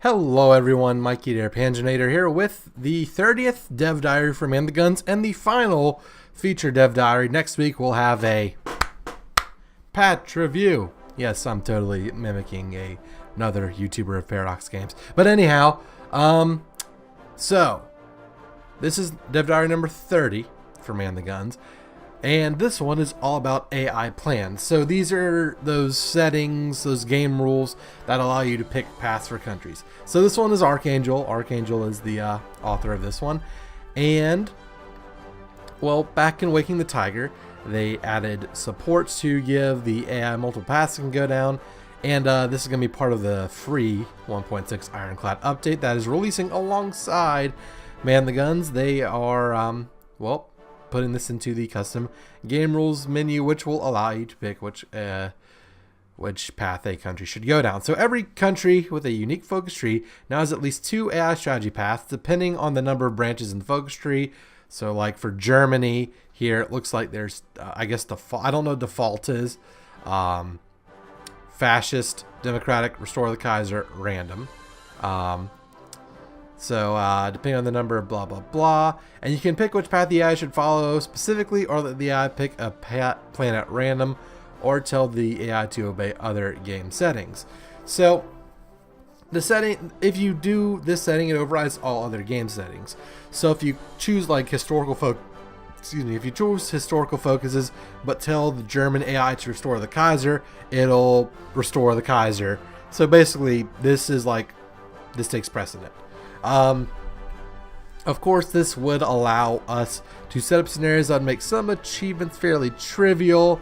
Hello everyone, Mikey there, Panzernator here with the 30th Dev Diary for Man the Guns and the final feature Dev Diary. Next week we'll have a patch review. Yes, I'm totally mimicking another YouTuber of Paradox Games. But anyhow, so this is Dev Diary number 30 for Man the Guns. And this one is all about AI plans. So these are those settings, those game rules that allow you to pick paths for countries. So this one is Archangel. Archangel is the author of this one. And, well, back in Waking the Tiger, they added support to give the AI multiple paths that can go down. And this is going to be part of the free 1.6 Ironclad update that is releasing alongside Man the Guns. They are, well, putting this into the custom game rules menu, which will allow you to pick which path a country should go down. So every country with a unique focus tree now has at least 2 AI strategy paths, depending on the number of branches in the focus tree. So like for Germany here, it looks like there's, I guess default, I don't know what default is, fascist, democratic, restore the Kaiser, random. So depending on the number of blah blah blah, and you can pick which path the AI should follow specifically, or let the AI pick a plan at random, or tell the AI to obey other game settings. So the setting, if you do this setting, it overrides all other game settings. So if you choose like historical if you choose historical focuses but tell the German AI to restore the Kaiser, it'll restore the Kaiser. So basically this takes precedent. Of course, this would allow us to set up scenarios that would make some achievements fairly trivial.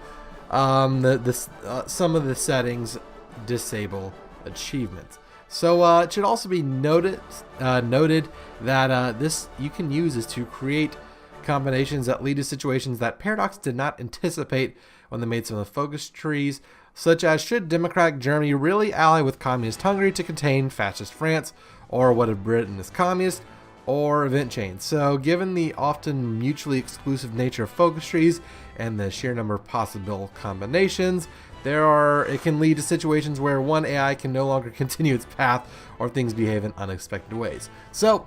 Some of the settings disable achievements. So it should also be noted that this you can use this to create combinations that lead to situations that Paradox did not anticipate when they made some of the focus trees, such as should democratic Germany really ally with communist Hungary to contain fascist France, or what if Britain is communist, or event chains. So given the often mutually exclusive nature of focus trees and the sheer number of possible combinations, it can lead to situations where one AI can no longer continue its path or things behave in unexpected ways. So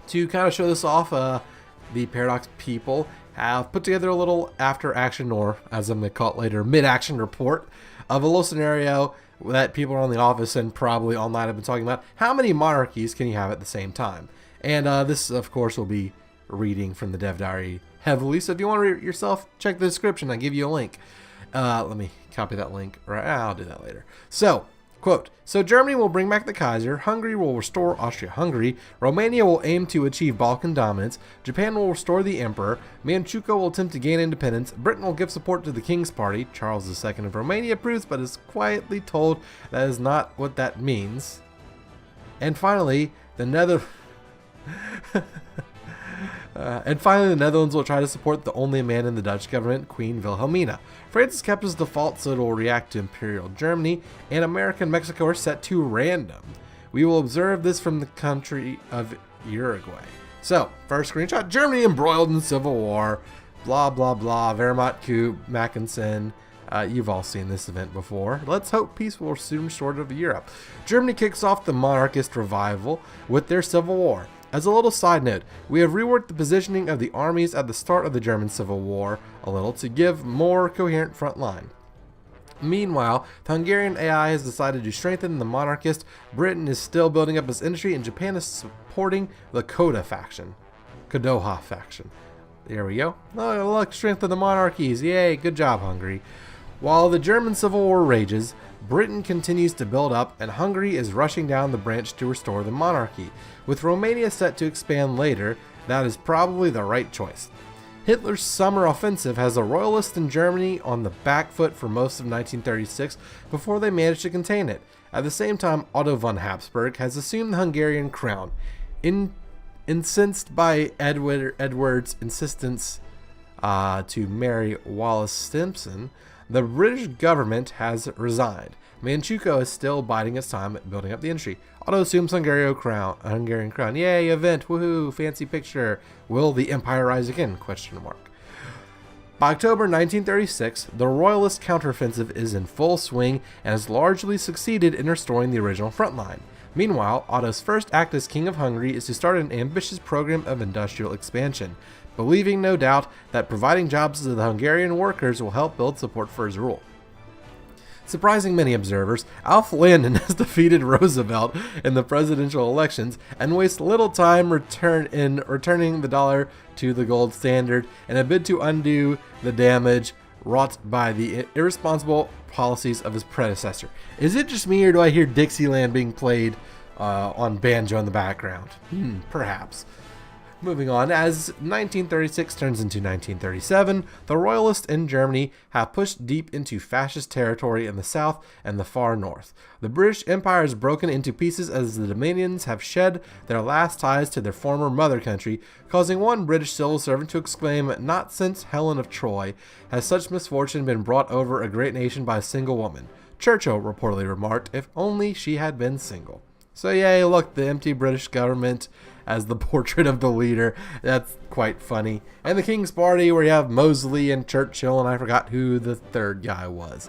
to kind of show this off, the Paradox people have put together a little after action, or as I'm going to call it later, mid-action report of a little scenario that people around the office and probably online have been talking about. How many monarchies can you have at the same time? And this, of course, will be reading from the Dev Diary heavily. So if you want to read it yourself, check the description. I'll give you a link. Let me copy that link. Right, I'll do that later. So, quote, so Germany will bring back the Kaiser, Hungary will restore Austria-Hungary, Romania will aim to achieve Balkan dominance, Japan will restore the Emperor, Manchukuo will attempt to gain independence, Britain will give support to the King's Party, Charles II of Romania approves but is quietly told that is not what that means. And finally, the Netherlands will try to support the only man in the Dutch government, Queen Wilhelmina. France is kept as default, so it will react to Imperial Germany, and America and Mexico are set to random. We will observe this from the country of Uruguay. So, first screenshot, Germany embroiled in civil war, blah blah blah, Wehrmacht coup, Mackensen. You've all seen this event before. Let's hope peace will soon restore to Europe. Germany kicks off the monarchist revival with their civil war. As a little side note, we have reworked the positioning of the armies at the start of the German Civil War a little to give more coherent front line. Meanwhile, the Hungarian AI has decided to strengthen the monarchist, Britain is still building up its industry, and Japan is supporting the Kodoha faction. There we go. Oh, look, strengthen the monarchies. Yay, good job, Hungary. While the German Civil War rages, Britain continues to build up, and Hungary is rushing down the branch to restore the monarchy. With Romania set to expand later, that is probably the right choice. Hitler's summer offensive has the royalists in Germany on the back foot for most of 1936 before they managed to contain it. At the same time, Otto von Habsburg has assumed the Hungarian crown. Incensed by Edward's insistence to marry Wallis Simpson, the British government has resigned. Manchukuo is still biding its time at building up the industry. Otto assumes Hungarian crown. Yay, event, woohoo, fancy picture. Will the empire rise again? Question mark. By October 1936, the Royalist counteroffensive is in full swing and has largely succeeded in restoring the original front line. Meanwhile, Otto's first act as King of Hungary is to start an ambitious program of industrial expansion, believing no doubt that providing jobs to the Hungarian workers will help build support for his rule. Surprising many observers, Alf Landon has defeated Roosevelt in the presidential elections and wastes little time returning the dollar to the gold standard in a bid to undo the damage wrought by the irresponsible policies of his predecessor. Is it just me, or do I hear Dixieland being played on banjo in the background? Perhaps. Moving on, as 1936 turns into 1937, the Royalists in Germany have pushed deep into fascist territory in the south and the far north. The British Empire is broken into pieces as the Dominions have shed their last ties to their former mother country, causing one British civil servant to exclaim, "Not since Helen of Troy has such misfortune been brought over a great nation by a single woman." Churchill reportedly remarked, "If only she had been single." So yay, look, the empty British government as the portrait of the leader. That's quite funny. And the King's Party, where you have Mosley and Churchill, and I forgot who the third guy was.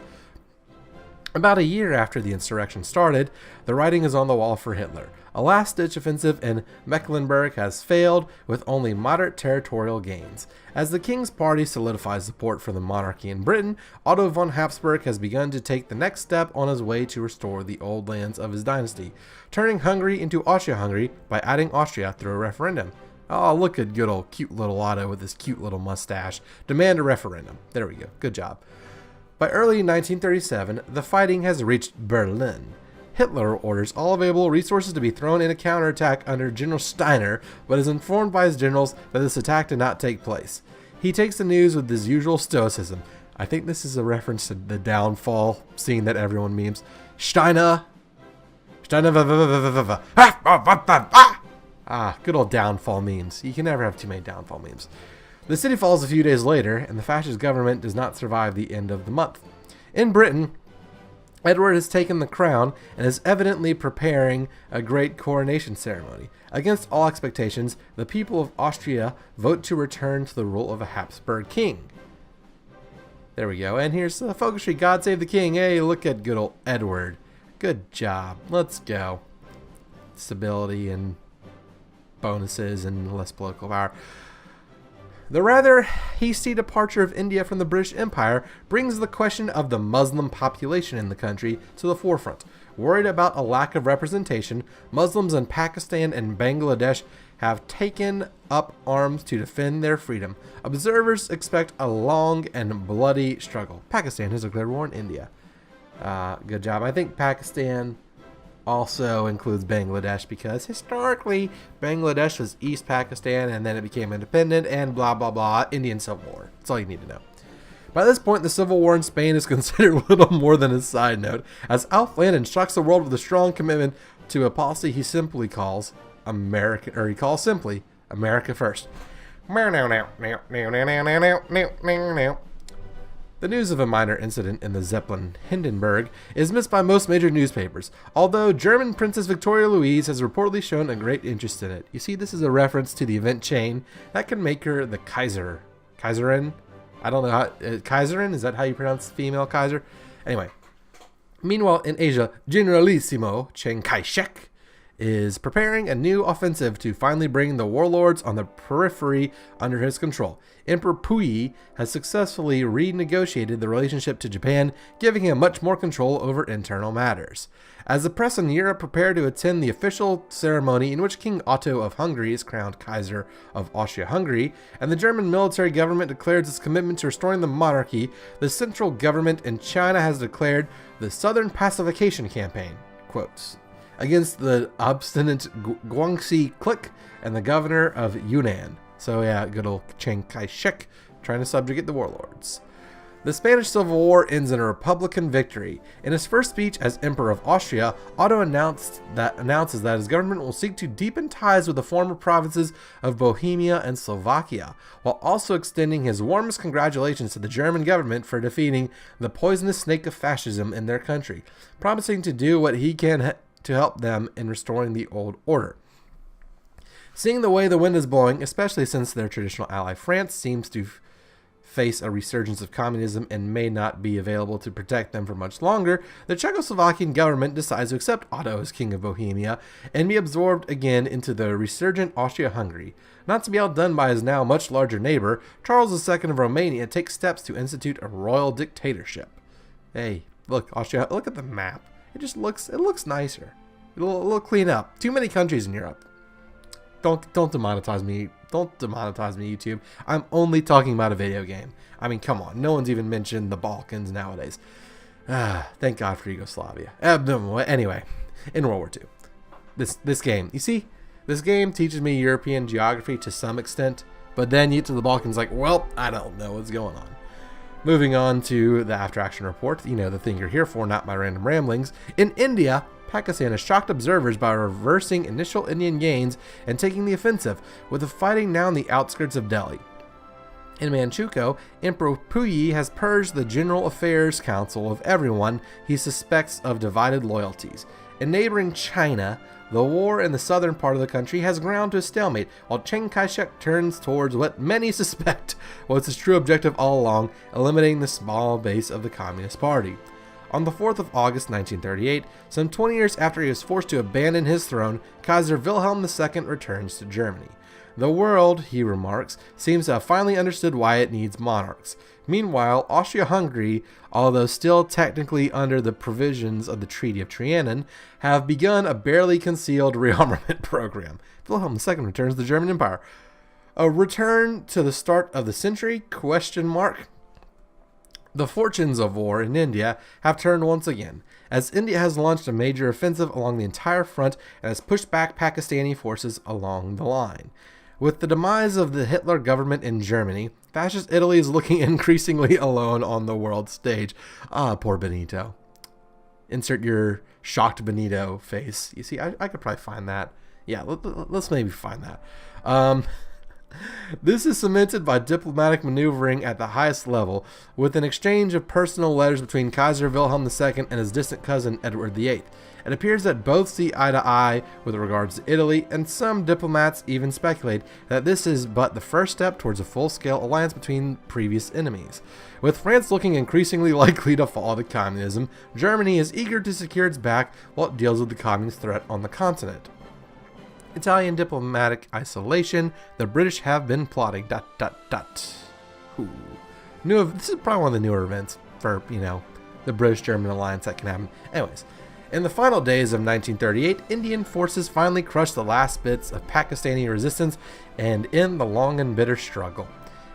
About a year after the insurrection started, the writing is on the wall for Hitler. A last-ditch offensive in Mecklenburg has failed, with only moderate territorial gains. As the King's Party solidifies support for the monarchy in Britain, Otto von Habsburg has begun to take the next step on his way to restore the old lands of his dynasty, turning Hungary into Austria-Hungary by adding Austria through a referendum. Oh, look at good old cute little Otto with his cute little mustache. Demand a referendum. There we go. Good job. By early 1937, the fighting has reached Berlin. Hitler orders all available resources to be thrown in a counterattack under General Steiner, but is informed by his generals that this attack did not take place. He takes the news with his usual stoicism. I think this is a reference to the downfall scene that everyone memes. Steiner. Good old downfall memes. You can never have too many downfall memes. The city falls a few days later, and the fascist government does not survive the end of the month. In Britain, Edward has taken the crown and is evidently preparing a great coronation ceremony. Against all expectations, the people of Austria vote to return to the rule of a Habsburg king. There we go. And here's Focus Tree, God Save the King. Hey, look at good old Edward. Good job. Let's go. Stability and bonuses and less political power. The rather hasty departure of India from the British Empire brings the question of the Muslim population in the country to the forefront. Worried about a lack of representation, Muslims in Pakistan and Bangladesh have taken up arms to defend their freedom. Observers expect a long and bloody struggle. Pakistan has declared war on India. Good job. I think Pakistan also includes Bangladesh because historically Bangladesh was East Pakistan and then it became independent and blah blah blah. Indian Civil War. That's all you need to know. By this point, the Civil War in Spain is considered little more than a side note, as Alf Landon shocks the world with a strong commitment to a policy he simply calls America, or he calls simply America First. The news of a minor incident in the Zeppelin Hindenburg is missed by most major newspapers, although German Princess Victoria Louise has reportedly shown a great interest in it. You see, this is a reference to the event chain that can make her the Kaiser. Kaiserin? I don't know how. Kaiserin? Is that how you pronounce female Kaiser? Anyway. Meanwhile, in Asia, Generalissimo Chiang Kai-shek is preparing a new offensive to finally bring the warlords on the periphery under his control. Emperor Puyi has successfully renegotiated the relationship to Japan, giving him much more control over internal matters. As the press in Europe prepare to attend the official ceremony in which King Otto of Hungary is crowned Kaiser of Austria-Hungary, and the German military government declares its commitment to restoring the monarchy, the central government in China has declared the Southern Pacification Campaign, quotes, against the obstinate Guangxi clique and the governor of Yunnan. So yeah, good old Chiang Kai-shek trying to subjugate the warlords. The Spanish Civil War ends in a Republican victory. In his first speech as Emperor of Austria, Otto announces that his government will seek to deepen ties with the former provinces of Bohemia and Slovakia, while also extending his warmest congratulations to the German government for defeating the poisonous snake of fascism in their country, promising to do what he can to help them in restoring the old order. Seeing the way the wind is blowing, especially since their traditional ally France seems to face a resurgence of communism and may not be available to protect them for much longer, the Czechoslovakian government decides to accept Otto as King of Bohemia and be absorbed again into the resurgent Austria-Hungary. Not to be outdone by his now much larger neighbor, Charles II of Romania takes steps to institute a royal dictatorship. Hey, look, Austria, look at the map. It looks nicer. It'll clean up. Too many countries in Europe. Don't demonetize me. Don't demonetize me, YouTube. I'm only talking about a video game. I mean, come on. No one's even mentioned the Balkans nowadays. Thank God for Yugoslavia. Anyway, in World War II. This game, you see? This game teaches me European geography to some extent, but then you get to the Balkans like, well, I don't know what's going on. Moving on to the after action report, you know, the thing you're here for, not my random ramblings. In India, Pakistan has shocked observers by reversing initial Indian gains and taking the offensive, with the fighting now in the outskirts of Delhi. In Manchukuo, Emperor Puyi has purged the General Affairs Council of everyone he suspects of divided loyalties. In neighboring China, the war in the southern part of the country has ground to a stalemate, while Chiang Kai-shek turns towards what many suspect was his true objective all along, eliminating the small base of the Communist Party. On the 4th of August 1938, some 20 years after he was forced to abandon his throne, Kaiser Wilhelm II returns to Germany. The world, he remarks, seems to have finally understood why it needs monarchs. Meanwhile, Austria-Hungary, although still technically under the provisions of the Treaty of Trianon, have begun a barely concealed rearmament program. Wilhelm II returns to the German Empire. A return to the start of the century? The fortunes of war in India have turned once again, as India has launched a major offensive along the entire front and has pushed back Pakistani forces along the line. With the demise of the Hitler government in Germany, fascist Italy is looking increasingly alone on the world stage. Ah, poor Benito. Insert your shocked Benito face. You see, I could probably find that. Yeah, let's maybe find that. This is cemented by diplomatic maneuvering at the highest level, with an exchange of personal letters between Kaiser Wilhelm II and his distant cousin Edward VIII. It appears that both see eye to eye with regards to Italy, and some diplomats even speculate that this is but the first step towards a full-scale alliance between previous enemies. With France looking increasingly likely to fall to communism, Germany is eager to secure its back while it deals with the communist threat on the continent. Italian diplomatic isolation. The British have been plotting. ... Ooh. This is probably one of the newer events for, the British-German alliance that can happen. Anyways, in the final days of 1938, Indian forces finally crushed the last bits of Pakistani resistance and end the long and bitter struggle.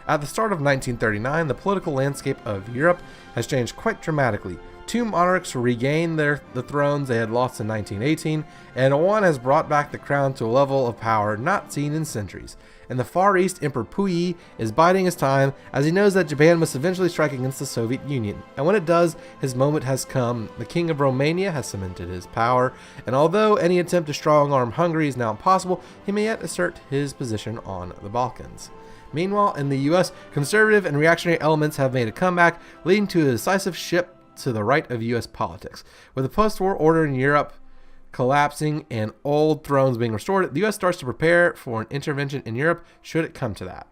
At the start of 1939, the political landscape of Europe has changed quite dramatically. Two monarchs regain the thrones they had lost in 1918, and one has brought back the crown to a level of power not seen in centuries. In the Far East, Emperor Puyi is biding his time, as he knows that Japan must eventually strike against the Soviet Union, and when it does, his moment has come. The King of Romania has cemented his power, and although any attempt to strong-arm Hungary is now impossible, he may yet assert his position on the Balkans. Meanwhile, in the US, conservative and reactionary elements have made a comeback, leading to a decisive shift to the right of U.S. politics. With the post-war order in Europe collapsing and old thrones being restored, the U.S. starts to prepare for an intervention in Europe should it come to that.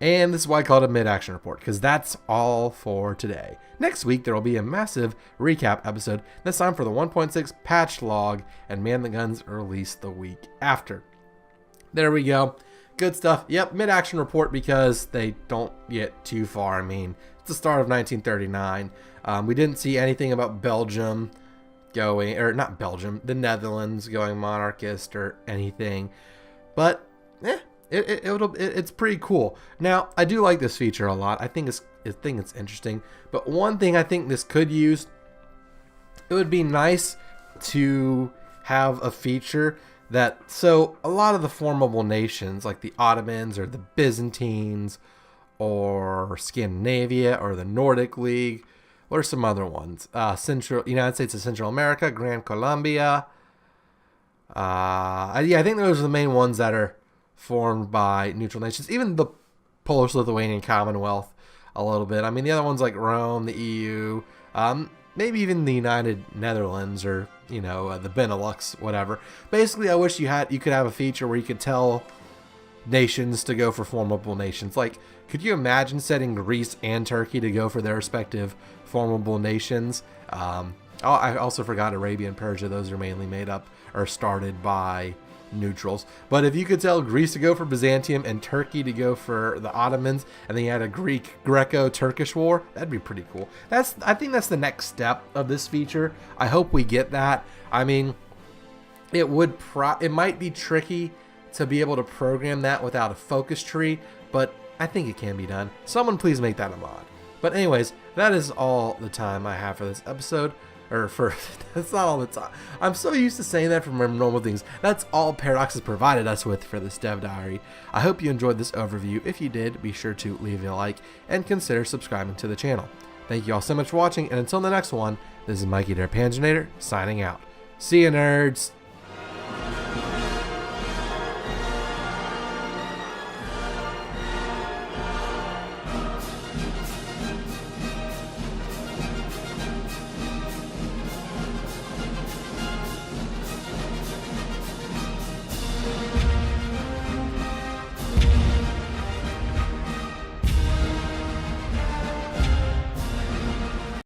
And this is why I call it a mid-action report, because that's all for today. Next week, there will be a massive recap episode, this time for the 1.6 patch log, and Man the Guns release the week after. There we go. Good stuff. Yep, mid-action report because they don't get too far. I mean, it's the start of 1939. We didn't see anything about Belgium going, or not Belgium, the Netherlands going monarchist or anything. But, it's pretty cool. Now, I do like this feature a lot. I think it's interesting. But one thing I think this could use, it would be nice to have a feature that, so a lot of the formable nations, like the Ottomans or the Byzantines or Scandinavia or the Nordic League, or some other ones. United States of Central America, Gran Colombia. I think those are the main ones that are formed by neutral nations. Even the Polish-Lithuanian Commonwealth a little bit. I mean, the other ones like Rome, the EU, maybe even the United Netherlands or, the Benelux, whatever. Basically, I wish you could have a feature where you could tell nations to go for formable nations. Like, could you imagine setting Greece and Turkey to go for their respective formable nations? I also forgot Arabia and Persia. Those are mainly made up or started by neutrals. But if you could tell Greece to go for Byzantium and Turkey to go for the Ottomans, and then you had a Greco-Turkish war, that'd be pretty cool. I think that's the next step of this feature. I hope we get that. I mean, it might be tricky to be able to program that without a focus tree, but I think it can be done. Someone please make that a mod. But anyways, that is all the time I have for this episode. That's not all the time. I'm so used to saying that for normal things. That's all Paradox has provided us with for this dev diary. I hope you enjoyed this overview. If you did, be sure to leave a like and consider subscribing to the channel. Thank you all so much for watching, and until the next one, this is Mikey der Panzernator signing out. See ya, nerds!